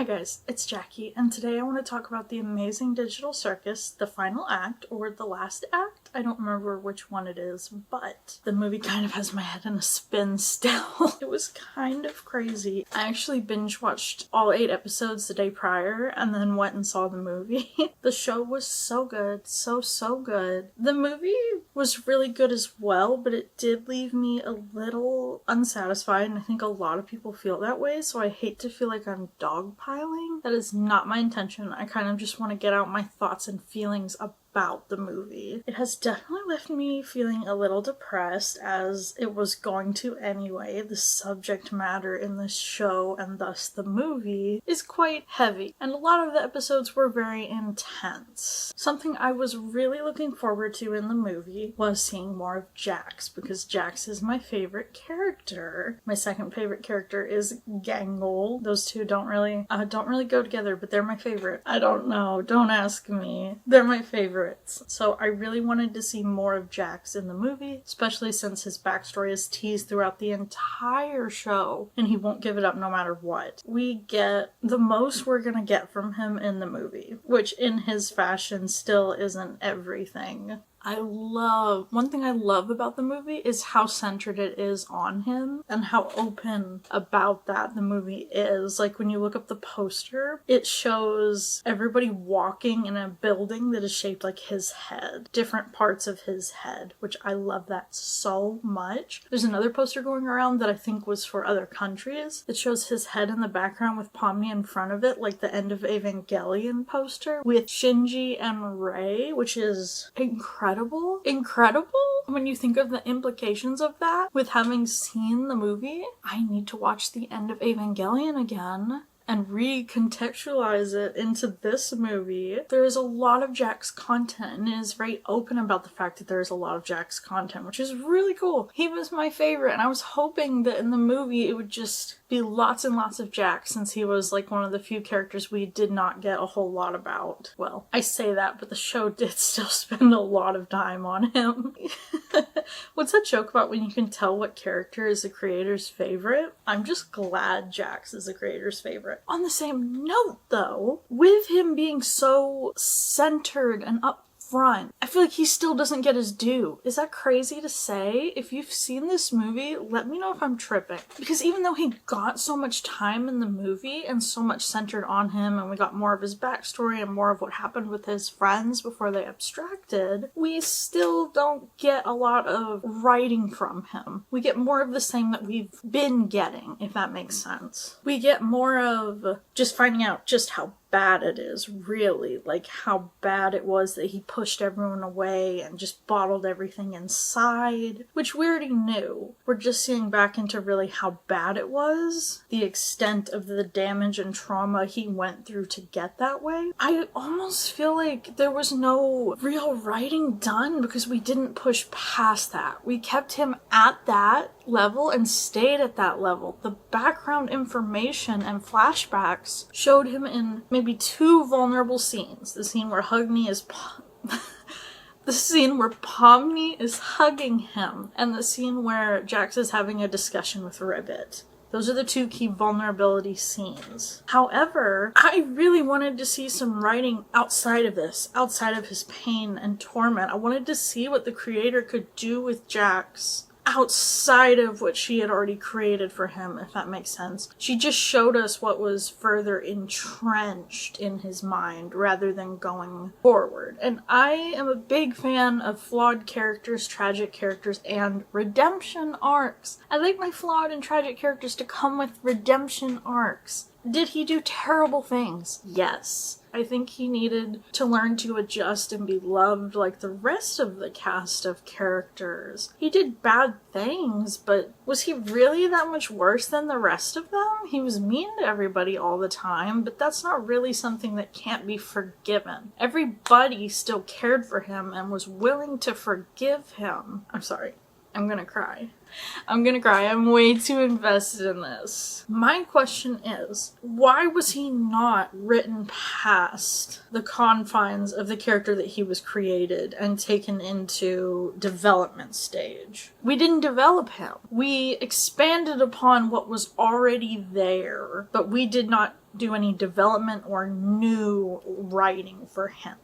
Hi guys, it's Jackie, and today I want to talk about the Amazing Digital Circus, the final act, or the last act. I don't remember which one it is, but the movie kind of has my head in a spin still. It was kind of crazy. I actually binge watched all 8 episodes the day prior, and then went and saw the movie. The show was so good, so good. The movie was really good as well, but it did leave me a little unsatisfied, and I think a lot of people feel that way, so I hate to feel like I'm dogpiling. That is not my intention. I kind of just want to get out my thoughts and feelings about the movie. It has definitely left me feeling a little depressed, as it was going to anyway. The subject matter in this show, and thus the movie, is quite heavy, and a lot of the episodes were very intense. Something I was really looking forward to in the movie was seeing more of Jax, because Jax is my favorite character. My second favorite character is Gangle. Those two don't really go together, but they're my favorite. I don't know, don't ask me. They're my favorite. So I really wanted to see more of Jax in the movie, especially since his backstory is teased throughout the entire show, and he won't give it up no matter what. We get the most we're gonna get from him in the movie, which in his fashion still isn't everything. One thing I love about the movie is how centered it is on him and how open about that the movie is. Like when you look up the poster, it shows everybody walking in a building that is shaped like his head, different parts of his head, which I love that so much. There's another poster going around that I think was for other countries. It shows his head in the background with Pomni in front of it, like the end of Evangelion poster with Shinji and Rei, which is incredible when you think of the implications of that. With having seen the movie, I need to watch the end of Evangelion again and recontextualize it into this movie. There is a lot of Jax content, and it is very open about the fact that there is a lot of Jax content, which is really cool. He was my favorite, and I was hoping that in the movie it would just be lots and lots of Jax, since he was like one of the few characters we did not get a whole lot about. Well, I say that, but the show did still spend a lot of time on him. What's that joke about when you can tell what character is the creator's favorite? I'm just glad Jax is the creator's favorite. On the same note though, with him being so centered and up front, I feel like he still doesn't get his due. Is that crazy to say? If you've seen this movie, let me know if I'm tripping. Because even though he got so much time in the movie and so much centered on him, and we got more of his backstory and more of what happened with his friends before they abstracted, we still don't get a lot of writing from him. We get more of the same that we've been getting, if that makes sense. We get more of just finding out just how bad it is, really. Like how bad it was that he pushed everyone away and just bottled everything inside, which we already knew. We're just seeing back into really how bad it was, the extent of the damage and trauma he went through to get that way. I almost feel like there was no real writing done because we didn't push past that. We kept him at that level and stayed at that level. The background information and flashbacks showed him in maybe 2 vulnerable scenes. The scene where Pomni is hugging him, and the scene where Jax is having a discussion with Ribbit. Those are the 2 key vulnerability scenes. However, I really wanted to see some writing outside of this, outside of his pain and torment. I wanted to see what the creator could do with Jax outside of what she had already created for him, if that makes sense. She just showed us what was further entrenched in his mind rather than going forward. And I am a big fan of flawed characters, tragic characters, and redemption arcs. I like my flawed and tragic characters to come with redemption arcs. Did he do terrible things? Yes. I think he needed to learn to adjust and be loved like the rest of the cast of characters. He did bad things, but was he really that much worse than the rest of them? He was mean to everybody all the time, but that's not really something that can't be forgiven. Everybody still cared for him and was willing to forgive him. I'm sorry. I'm gonna cry. I'm way too invested in this. My question is, why was he not written past the confines of the character that he was created and taken into development stage? We didn't develop him. We expanded upon what was already there, but we did not do any development or new writing for him.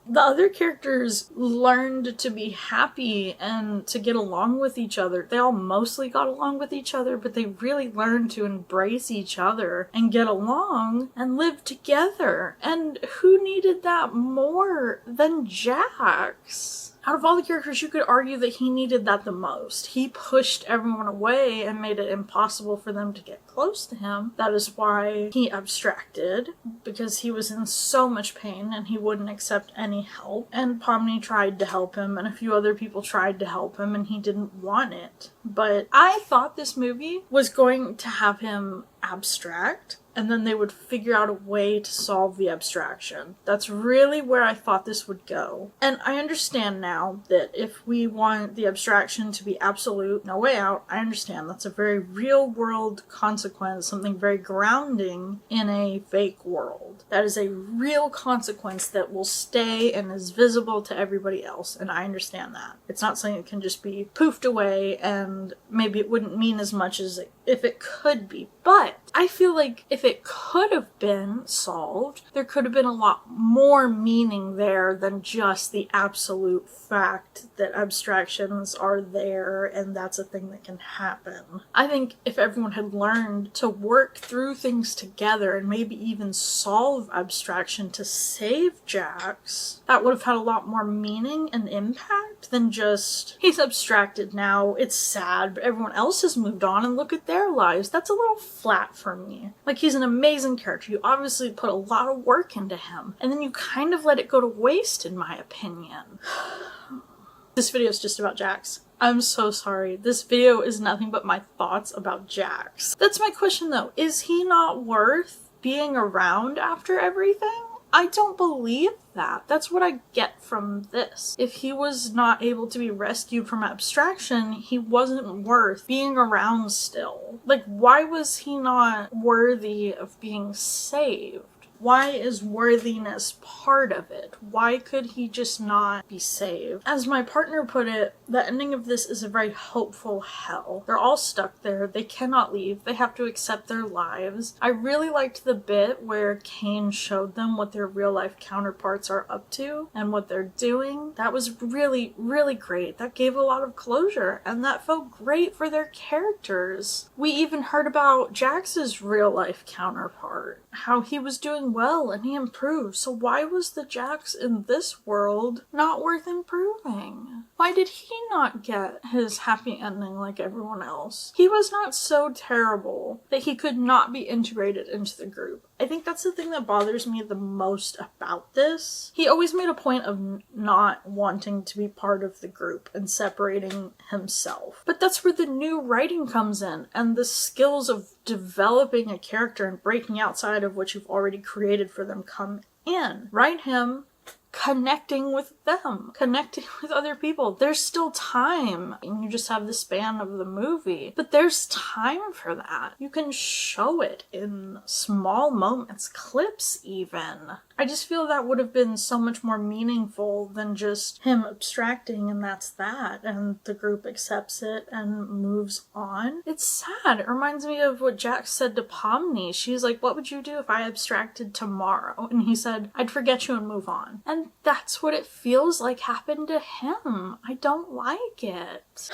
The other characters learned to be happy and to get along with each other. They all mostly got along with each other, but they really learned to embrace each other and get along and live together. And who needed that more than Jax? Out of all the characters, you could argue that he needed that the most. He pushed everyone away and made it impossible for them to get close to him. That is why he abstracted, because he was in so much pain and he wouldn't accept any help. And Pomni tried to help him, and a few other people tried to help him, and he didn't want it. But I thought this movie was going to have him abstract, and then they would figure out a way to solve the abstraction. That's really where I thought this would go. And I understand now that if we want the abstraction to be absolute, no way out, I understand that's a very real world consequence, something very grounding in a fake world. That is a real consequence that will stay and is visible to everybody else, and I understand that. It's not something that can just be poofed away, and maybe it wouldn't mean as much as if it could be. But I feel like if it could have been solved, there could have been a lot more meaning there than just the absolute fact that abstractions are there and that's a thing that can happen. I think if everyone had learned to work through things together and maybe even solve abstraction to save Jax, that would have had a lot more meaning and impact than just, he's abstracted now, it's sad, but everyone else has moved on and look at their lives. That's a little flat for me. Like, he's an amazing character. You obviously put a lot of work into him, and then you kind of let it go to waste, in my opinion. This video is just about Jax. I'm so sorry. This video is nothing but my thoughts about Jax. That's my question though. Is he not worth being around after everything? I don't believe that. That's what I get from this. If he was not able to be rescued from abstraction, he wasn't worth being around still. Like, why was he not worthy of being saved? Why is worthiness part of it? Why could he just not be saved? As my partner put it, the ending of this is a very hopeful hell. They're all stuck there. They cannot leave. They have to accept their lives. I really liked the bit where Kane showed them what their real life counterparts are up to and what they're doing. That was really, really great. That gave a lot of closure, and that felt great for their characters. We even heard about Jax's real life counterpart, how he was doing well and he improved. So why was the Jax in this world not worth improving? Why did he not get his happy ending like everyone else? He was not so terrible that he could not be integrated into the group. I think that's the thing that bothers me the most about this. He always made a point of not wanting to be part of the group and separating himself. But that's where the new writing comes in, and the skills of developing a character and breaking outside of what you've already created for them come in. Write him connecting with them, connecting with other people. There's still time, and you just have the span of the movie, but there's time for that. You can show it in small moments, clips even. I just feel that would have been so much more meaningful than just him abstracting and that's that, and the group accepts it and moves on. It's sad. It reminds me of what Jax said to Pomni. She's like, what would you do if I abstracted tomorrow? And he said, I'd forget you and move on. And that's what it feels like happened to him. I don't like it.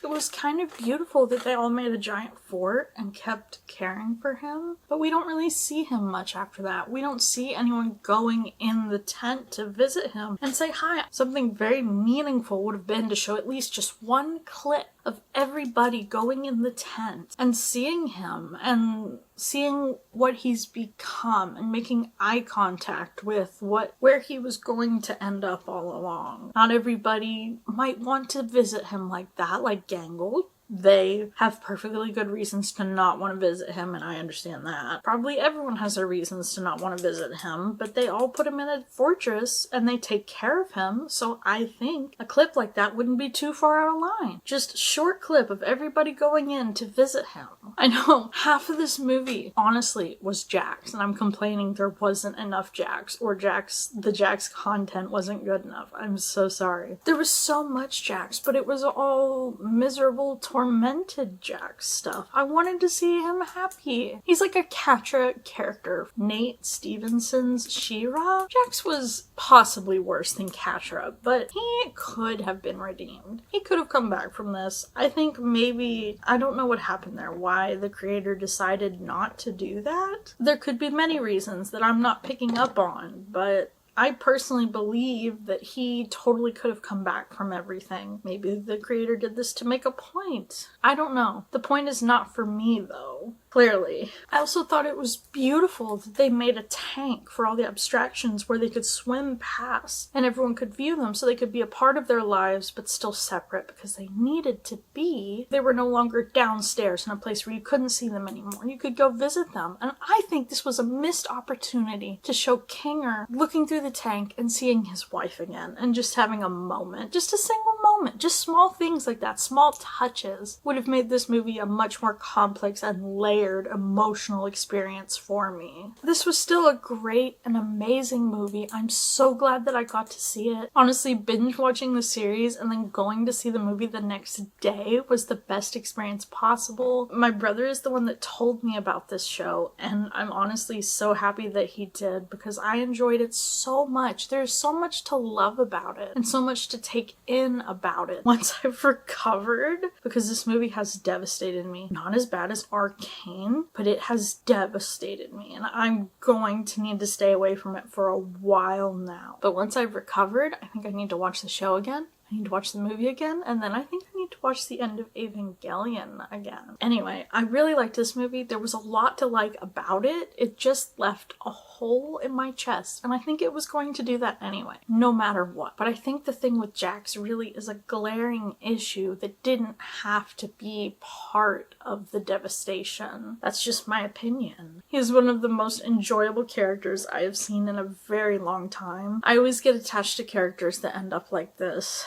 It was kind of beautiful that they all made a giant fort and kept caring for him, but we don't really see him much after that. We don't see anyone going in the tent to visit him and say hi. Something very meaningful would have been to show at least just one clip of everybody going in the tent and seeing him and seeing what he's become and making eye contact with where he was going to end up all along. Not everybody might want to visit him like that, like Gangle. They have perfectly good reasons to not want to visit him, and I understand that. Probably everyone has their reasons to not want to visit him, but they all put him in a fortress and they take care of him, so I think a clip like that wouldn't be too far out of line. Just a short clip of everybody going in to visit him. I know half of this movie, honestly, was Jax, and I'm complaining there wasn't enough Jax, or the Jax content wasn't good enough. I'm so sorry. There was so much Jax, but it was all miserable, tormented Jack's stuff. I wanted to see him happy. He's like a Catra character. Nate Stevenson's She-Ra. Jax was possibly worse than Catra, but he could have been redeemed. He could have come back from this. I think maybe, I don't know what happened there, why the creator decided not to do that. There could be many reasons that I'm not picking up on, but I personally believe that he totally could have come back from everything. Maybe the creator did this to make a point. I don't know. The point is not for me, though. Clearly. I also thought it was beautiful that they made a tank for all the abstractions where they could swim past and everyone could view them so they could be a part of their lives but still separate because they needed to be. They were no longer downstairs in a place where you couldn't see them anymore. You could go visit them. And I think this was a missed opportunity to show Kinger looking through the tank and seeing his wife again and just having a moment. Just a single moment. Just small things like that. Small touches would have made this movie a much more complex and layered emotional experience for me. This was still a great and amazing movie. I'm so glad that I got to see it. Honestly, binge watching the series and then going to see the movie the next day was the best experience possible. My brother is the one that told me about this show, and I'm honestly so happy that he did because I enjoyed it so much. There's so much to love about it and so much to take in about it. Once I've recovered, because this movie has devastated me. Not as bad as Arcane, but it has devastated me and I'm going to need to stay away from it for a while now. But once I've recovered, I think I need to watch the show again. I need to watch the movie again, and then I think I need to watch the end of Evangelion again. Anyway, I really liked this movie. There was a lot to like about it. It just left a hole in my chest, and I think it was going to do that anyway, no matter what. But I think the thing with Jax really is a glaring issue that didn't have to be part of the devastation. That's just my opinion. He's one of the most enjoyable characters I have seen in a very long time. I always get attached to characters that end up like this.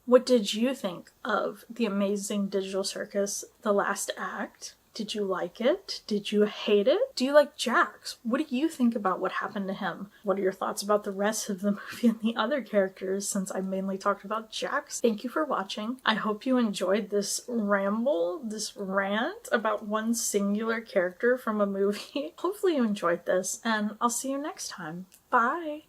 What did you think of The Amazing Digital Circus, the last act? Did you like it? Did you hate it? Do you like Jax? What do you think about what happened to him? What are your thoughts about the rest of the movie and the other characters, since I mainly talked about Jax? Thank you for watching. I hope you enjoyed this ramble, this rant about one singular character from a movie. Hopefully you enjoyed this, and I'll see you next time. Bye!